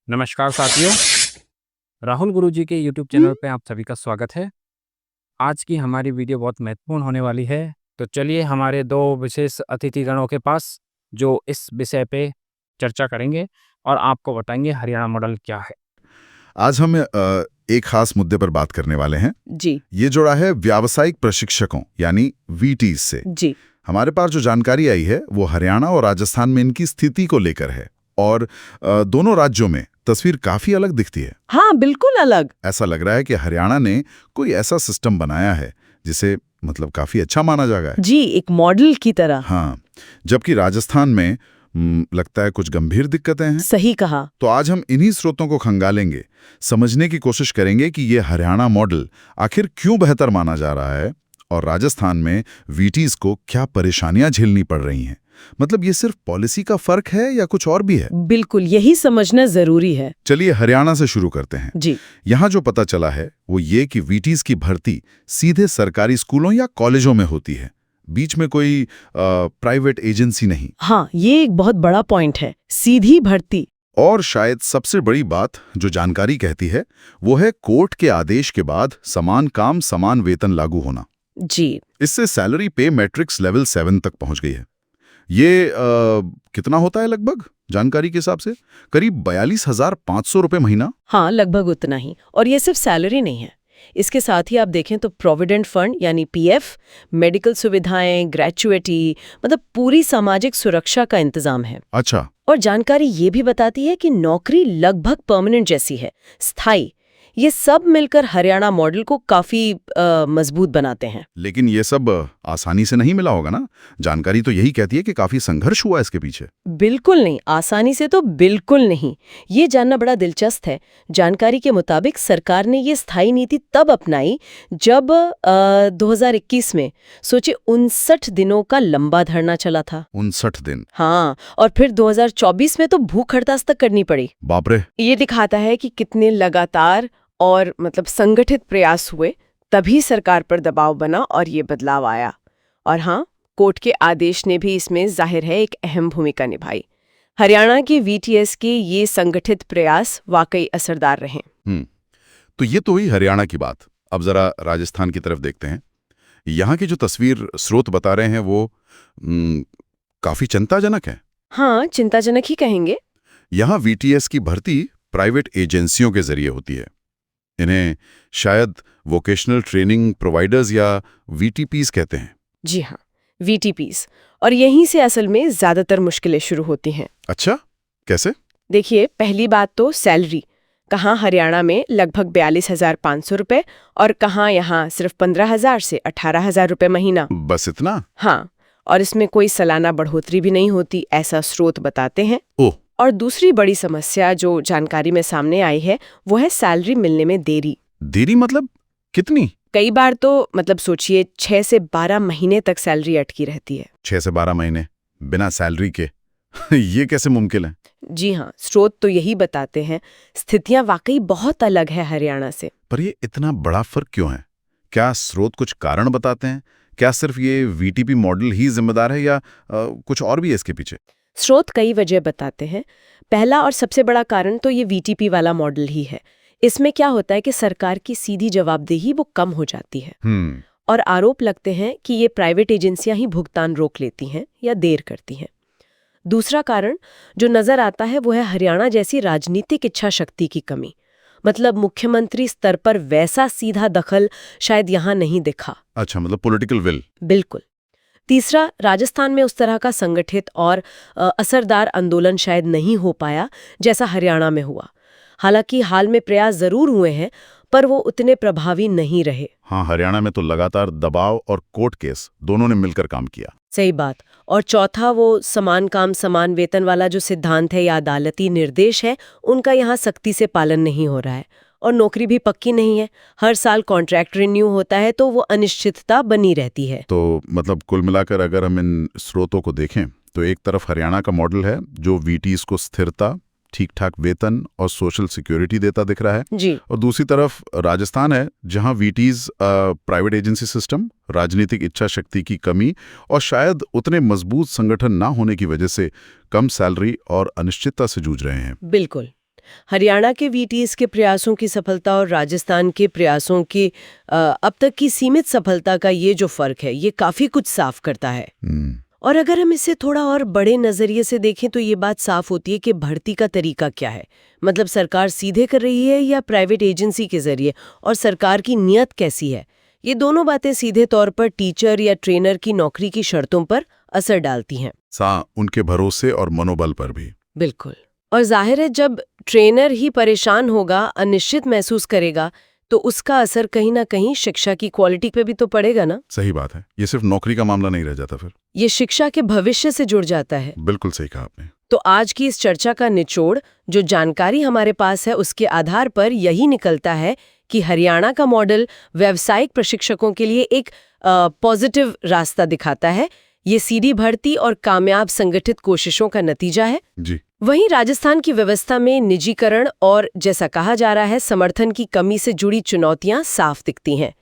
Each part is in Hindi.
नमस्कार साथियों, राहुल गुरुजी के YouTube चैनल पे आप सभी का स्वागत है। आज की हमारी वीडियो बहुत महत्वपूर्ण होने वाली है, तो चलिए हमारे दो विशेष अतिथिगणों के पास जो इस विषय पे चर्चा करेंगे और आपको बताएंगे हरियाणा मॉडल क्या है। आज हम एक खास मुद्दे पर बात करने वाले हैं। जी ये जुड़ा है व्यावसायिक प्रशिक्षकों यानी वीटीज से। जी हमारे पास जो जानकारी आई है वो हरियाणा और राजस्थान में इनकी स्थिति को लेकर है और दोनों राज्यों में तस्वीर काफी अलग दिखती है। हाँ, बिल्कुल अलग। ऐसा लग रहा है कि हरियाणा ने कोई ऐसा सिस्टम बनाया है जिसे मतलब काफी अच्छा माना जाएगा है। जी, एक मॉडल की तरह। हाँ, जबकि राजस्थान में लगता है कुछ गंभीर दिक्कतें हैं। सही कहा। तो आज हम इन्हीं स्रोतों को खंगालेंगे, समझने की कोशिश करेंगे कि ये हरियाणा मॉडल आखिर क्यों बेहतर माना जा रहा है और राजस्थान में वीटीज को क्या परेशानियां झेलनी पड़ रही हैं। मतलब ये सिर्फ पॉलिसी का फर्क है या कुछ और भी है? बिल्कुल, यही समझना जरूरी है। चलिए हरियाणा से शुरू करते हैं। जी यहाँ जो पता चला है वो ये कि वीटीज की भर्ती सीधे सरकारी स्कूलों या कॉलेजों में होती है, बीच में कोई प्राइवेट एजेंसी नहीं। हाँ, ये एक बहुत बड़ा पॉइंट है, सीधी भर्ती। और शायद सबसे बड़ी बात जो जानकारी कहती है वो है कोर्ट के आदेश के बाद समान काम समान वेतन लागू होना। जी इससे सैलरी पे मैट्रिक्स लेवल 7 तक पहुंच गई है। ये कितना होता है लगभग जानकारी के हिसाब से? करीब 42,500 रुपये महीना। हाँ, लगभग उतना ही। और ये सिर्फ सैलरी नहीं है, इसके साथ ही आप देखें तो प्रोविडेंट फंड यानी पीएफ, मेडिकल सुविधाएं, ग्रेचुइटी, मतलब पूरी सामाजिक सुरक्षा का इंतजाम है। अच्छा। और जानकारी ये भी बताती है कि नौकरी लगभग परमानेंट जैसी है, स्थायी। ये सब मिलकर हरियाणा मॉडल को काफी मजबूत बनाते हैं। लेकिन ये सब आसानी से नहीं मिला होगा ना? जानकारी तो यही कहती है कि काफी संघर्ष हुआ इसके पीछे। बिल्कुल नहीं, आसानी से तो बिल्कुल नहीं। ये जानना बड़ा दिलचस्प है। जानकारी के मुताबिक सरकार ने ये स्थायी नीति तब अपनाई जब 2021 में सोचे 59 दिनों का लंबा धरना चला था। 59 दिन? हाँ, और फिर 2024 में तो भूख हड़ताल तक करनी पड़ी। बाप रे। ये दिखाता है कि कितने लगातार और मतलब संगठित प्रयास हुए, तभी सरकार पर दबाव बना और ये बदलाव आया। और हाँ, कोर्ट के आदेश ने भी इसमें जाहिर है एक अहम भूमिका निभाई। हरियाणा के वीटीएस के ये संगठित प्रयास वाकई असरदार रहे। तो ये तो हुई हरियाणा की बात। अब जरा राजस्थान की तरफ देखते हैं। यहाँ की जो तस्वीर स्रोत बता रहे हैं वो काफी चिंताजनक है। हाँ, चिंताजनक ही कहेंगे। यहाँ वीटीएस की भर्ती प्राइवेट एजेंसियों के जरिए होती है। इन्हें शायद वोकेशनल ट्रेनिंग प्रोवाइडर्स या वीटीपीज कहते हैं। जी हाँ, वीटीपीज। और यहीं से असल में ज्यादातर मुश्किलें शुरू होती हैं। अच्छा, कैसे? देखिए, पहली बात तो सैलरी। कहाँ हरियाणा में लगभग 42,500 रुपये और कहाँ यहाँ सिर्फ 15,000 से 18,000 रुपये महीना। बस इतना? हाँ, और इसमें कोई सालाना बढ़ोतरी भी नहीं होती, ऐसा स्रोत बताते हैं। ओह। और दूसरी बड़ी समस्या जो जानकारी में सामने आई है वो है सैलरी मिलने में देरी। देरी मतलब कितनी? कई बार तो मतलब सोचिए 6 से 12 महीने तक सैलरी अटकी रहती है। 6 से 12 महीने बिना सैलरी के ये कैसे मुमकिन है? जी हाँ, स्रोत तो यही बताते हैं। स्थितियां वाकई बहुत अलग है हरियाणा से। पर ये इतना बड़ा फर्क क्यों है? क्या स्रोत कुछ कारण बताते हैं? क्या सिर्फ ये वीटीपी मॉडल ही जिम्मेदार है या कुछ और भी है इसके पीछे? स्रोत कई वजह बताते हैं। पहला और सबसे बड़ा कारण तो ये वीटीपी वाला मॉडल ही है। इसमें क्या होता है कि सरकार की सीधी जवाबदेही वो कम हो जाती है और आरोप लगते हैं कि ये प्राइवेट एजेंसियां ही भुगतान रोक लेती हैं या देर करती हैं। दूसरा कारण जो नजर आता है वो है हरियाणा जैसी राजनीतिक इच्छा शक्ति की कमी। मतलब मुख्यमंत्री स्तर पर वैसा सीधा दखल शायद यहाँ नहीं दिखा। अच्छा, मतलब पॉलिटिकल विल। बिल्कुल। तीसरा, राजस्थान में उस तरह का संगठित और असरदार आंदोलन शायद नहीं हो पाया जैसा हरियाणा में हुआ। हालांकि हाल में प्रयास जरूर हुए हैं पर वो उतने प्रभावी नहीं रहे। हाँ, हरियाणा में तो लगातार दबाव और कोर्ट केस दोनों ने मिलकर काम किया। सही बात। और चौथा, वो समान काम समान वेतन वाला जो सिद्धांत है या अदालती निर्देश है, उनका यहाँ सख्ती से पालन नहीं हो रहा है। और नौकरी भी पक्की नहीं है, हर साल कॉन्ट्रैक्ट रिन्यू होता है तो वो अनिश्चितता बनी रहती है। तो मतलब कुल मिलाकर अगर हम इन स्रोतों को देखें तो एक तरफ हरियाणा का मॉडल है जो वीटीज को स्थिरता, ठीक ठाक वेतन और सोशल सिक्योरिटी देता दिख रहा है जी। और दूसरी तरफ राजस्थान है जहां वीटीज प्राइवेट एजेंसी सिस्टम, राजनीतिक इच्छा शक्ति की कमी और शायद उतने मजबूत संगठन ना होने की वजह से कम सैलरी और अनिश्चितता से जूझ रहे हैं। बिल्कुल। हरियाणा के वीटीएस के प्रयासों की सफलता और राजस्थान के प्रयासों की अब तक की सीमित सफलता का ये जो फर्क है, ये काफी कुछ साफ करता है। और अगर हम इसे थोड़ा और बड़े नजरिए से देखें तो ये बात साफ होती है कि भर्ती का तरीका क्या है। मतलब सरकार सीधे कर रही है या प्राइवेट एजेंसी के जरिए, और सरकार की नीयत कैसी है। ये दोनों बातें सीधे तौर पर टीचर या ट्रेनर की नौकरी की शर्तों पर असर डालती हैं। उनके भरोसे और मनोबल पर भी। बिल्कुल। और जाहिर है, जब ट्रेनर ही परेशान होगा, अनिश्चित महसूस करेगा, तो उसका असर कहीं ना कहीं शिक्षा की क्वालिटी पे भी तो पड़ेगा ना। सही बात है, ये सिर्फ नौकरी का मामला नहीं रह जाता, फिर ये शिक्षा के भविष्य से जुड़ जाता है। बिल्कुल सही कहा आपने। तो आज की इस चर्चा का निचोड़, जो जानकारी हमारे पास है उसके आधार पर यही निकलता है कि हरियाणा का मॉडल व्यावसायिक प्रशिक्षकों के लिए एक पॉजिटिव रास्ता दिखाता है। ये सीधी भर्ती और कामयाब संगठित कोशिशों का नतीजा है जी। वहीं राजस्थान की व्यवस्था में निजीकरण और, जैसा कहा जा रहा है, समर्थन की कमी से जुड़ी चुनौतियां साफ दिखती हैं।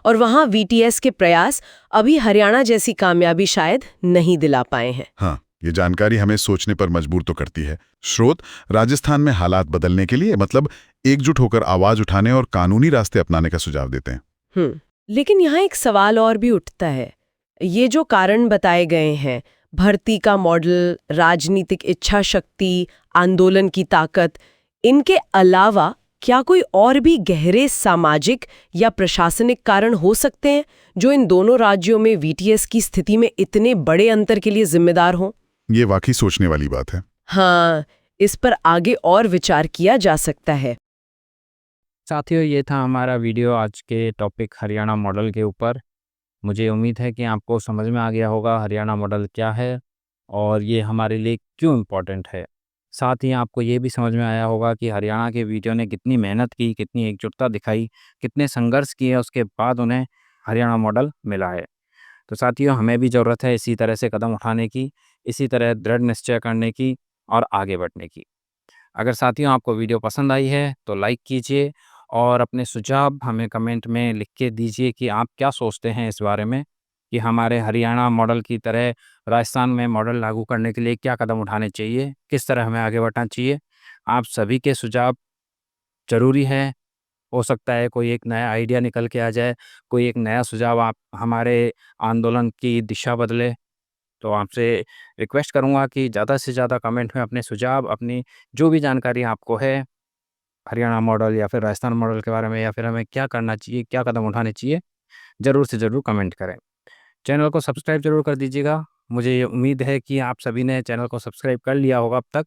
और वहां वीटीएस के प्रयास अभी हरियाणा जैसी कामयाबी शायद नहीं दिला पाए हैं। हाँ, ये जानकारी हमें सोचने पर मजबूर तो करती है। स्रोत राजस्थान में हालात बदलने के लिए, मतलब एकजुट होकर आवाज उठाने और कानूनी रास्ते अपनाने का सुझाव देते हैं। लेकिन यहाँ एक सवाल और भी उठता है। ये जो कारण बताए गए हैं, भर्ती का मॉडल, राजनीतिक इच्छा शक्ति, आंदोलन की ताकत, इनके अलावा क्या कोई और भी गहरे सामाजिक या प्रशासनिक कारण हो सकते हैं जो इन दोनों राज्यों में वीटीएस की स्थिति में इतने बड़े अंतर के लिए जिम्मेदार हों? ये वाकई सोचने वाली बात है। हाँ, इस पर आगे और विचार किया जा सकता है। साथियों, ये था हमारा वीडियो आज के टॉपिक हरियाणा मॉडल के ऊपर। मुझे उम्मीद है कि आपको समझ में आ गया होगा हरियाणा मॉडल क्या है और ये हमारे लिए क्यों इम्पोर्टेंट है। साथ ही आपको ये भी समझ में आया होगा कि हरियाणा के वीडियो ने कितनी मेहनत की, कितनी एकजुटता दिखाई, कितने संघर्ष किए, उसके बाद उन्हें हरियाणा मॉडल मिला है। तो साथियों, हमें भी ज़रूरत है इसी तरह से कदम उठाने की, इसी तरह दृढ़ निश्चय करने की और आगे बढ़ने की। अगर साथियों आपको वीडियो पसंद आई है तो लाइक कीजिए और अपने सुझाव हमें कमेंट में लिख के दीजिए कि आप क्या सोचते हैं इस बारे में कि हमारे हरियाणा मॉडल की तरह राजस्थान में मॉडल लागू करने के लिए क्या कदम उठाने चाहिए, किस तरह हमें आगे बढ़ना चाहिए। आप सभी के सुझाव ज़रूरी है। हो सकता है कोई एक नया आइडिया निकल के आ जाए, कोई एक नया सुझाव आप हमारे आंदोलन की दिशा बदले। तो आपसे रिक्वेस्ट करूँगा कि ज़्यादा से ज़्यादा कमेंट में अपने सुझाव, अपनी जो भी जानकारी आपको है हरियाणा मॉडल या फिर राजस्थान मॉडल के बारे में, या फिर हमें क्या करना चाहिए, क्या कदम उठाने चाहिए, ज़रूर से ज़रूर कमेंट करें। चैनल को सब्सक्राइब ज़रूर कर दीजिएगा। मुझे ये उम्मीद है कि आप सभी ने चैनल को सब्सक्राइब कर लिया होगा अब तक,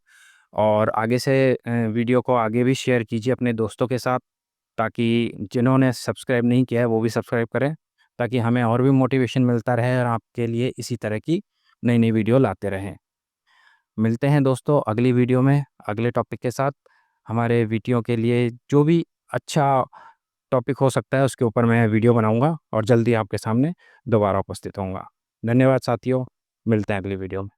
और आगे से वीडियो को आगे भी शेयर कीजिए अपने दोस्तों के साथ, ताकि जिन्होंने सब्सक्राइब नहीं किया है वो भी सब्सक्राइब करें, ताकि हमें और भी मोटिवेशन मिलता रहे और आपके लिए इसी तरह की नई नई वीडियो लाते रहें। मिलते हैं दोस्तों अगली वीडियो में अगले टॉपिक के साथ। हमारे वीडियो के लिए जो भी अच्छा टॉपिक हो सकता है उसके ऊपर मैं वीडियो बनाऊंगा और जल्दी आपके सामने दोबारा उपस्थित होऊंगा। धन्यवाद साथियों, मिलते हैं अगली वीडियो में।